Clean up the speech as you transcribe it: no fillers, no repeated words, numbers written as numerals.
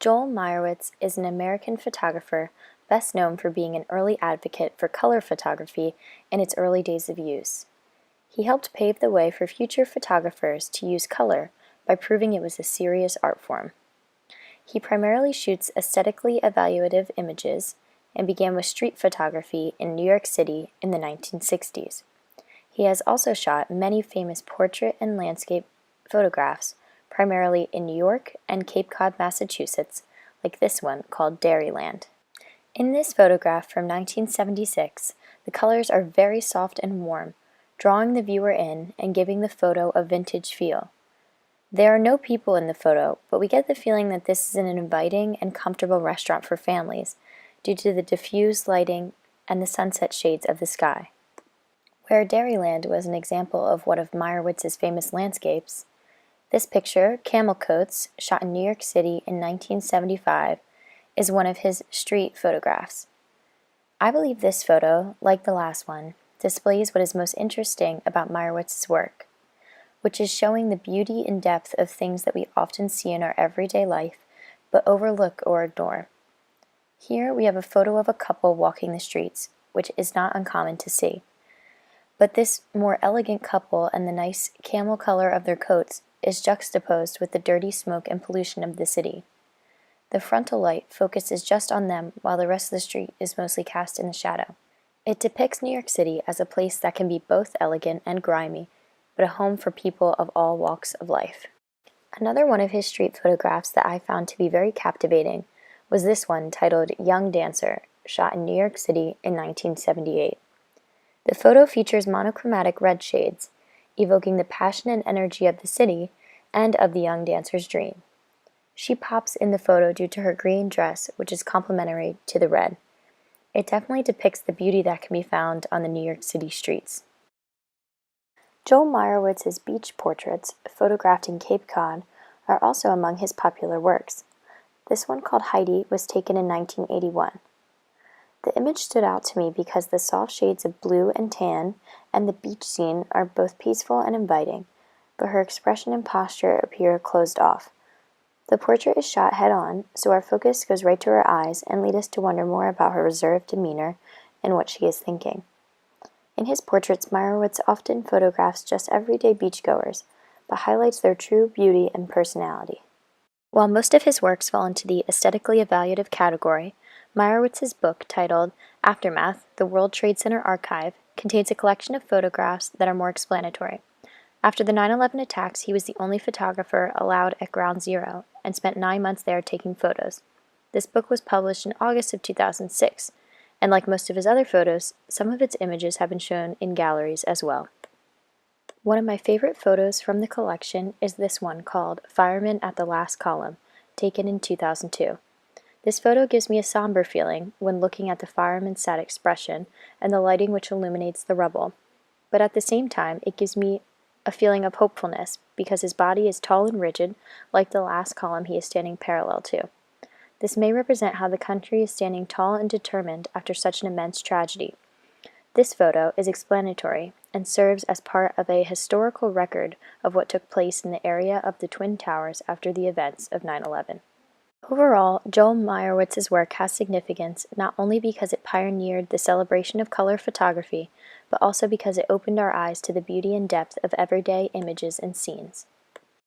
Joel Meyerowitz is an American photographer best known for being an early advocate for color photography in its early days of use. He helped pave the way for future photographers to use color by proving it was a serious art form. He primarily shoots aesthetically evaluative images and began with street photography in New York City in the 1960s. He has also shot many famous portrait and landscape photographs, primarily in New York and Cape Cod, Massachusetts, like this one called Dairyland. In this photograph from 1976, the colors are very soft and warm, drawing the viewer in and giving the photo a vintage feel. There are no people in the photo, but we get the feeling that this is an inviting and comfortable restaurant for families due to the diffused lighting and the sunset shades of the sky. Where Dairyland was an example of one of Meyerowitz's famous landscapes, this picture, Camel Coats, shot in New York City in 1975, is one of his street photographs. I believe this photo, like the last one, displays what is most interesting about Meyerowitz's work, which is showing the beauty and depth of things that we often see in our everyday life, but overlook or ignore. Here we have a photo of a couple walking the streets, which is not uncommon to see. But this more elegant couple and the nice camel color of their coats is juxtaposed with the dirty smoke and pollution of the city. The frontal light focuses just on them while the rest of the street is mostly cast in the shadow. It depicts New York City as a place that can be both elegant and grimy, but a home for people of all walks of life. Another one of his street photographs that I found to be very captivating was this one titled Young Dancer, shot in New York City in 1978. The photo features monochromatic red shades, evoking the passion and energy of the city and of the young dancer's dream. She pops in the photo due to her green dress, which is complementary to the red. It definitely depicts the beauty that can be found on the New York City streets. Joel Meyerowitz's beach portraits, photographed in Cape Cod, are also among his popular works. This one, called Heidi, was taken in 1981. The image stood out to me because the soft shades of blue and tan and the beach scene are both peaceful and inviting, but her expression and posture appear closed off. The portrait is shot head-on, so our focus goes right to her eyes and leads us to wonder more about her reserved demeanor and what she is thinking. In his portraits, Meyerowitz often photographs just everyday beachgoers, but highlights their true beauty and personality. While most of his works fall into the aesthetically evaluative category, Meyerowitz's book, titled Aftermath: The World Trade Center Archive, contains a collection of photographs that are more explanatory. After the 9/11 attacks, he was the only photographer allowed at Ground Zero and spent 9 months there taking photos. This book was published in August of 2006, and like most of his other photos, some of its images have been shown in galleries as well. One of my favorite photos from the collection is this one called Fireman at the Last Column, taken in 2002. This photo gives me a somber feeling when looking at the fireman's sad expression and the lighting which illuminates the rubble, but at the same time it gives me a feeling of hopefulness because his body is tall and rigid, like the last column he is standing parallel to. This may represent how the country is standing tall and determined after such an immense tragedy. This photo is explanatory and serves as part of a historical record of what took place in the area of the Twin Towers after the events of 9/11. Overall, Joel Meyerowitz's work has significance not only because it pioneered the celebration of color photography, but also because it opened our eyes to the beauty and depth of everyday images and scenes.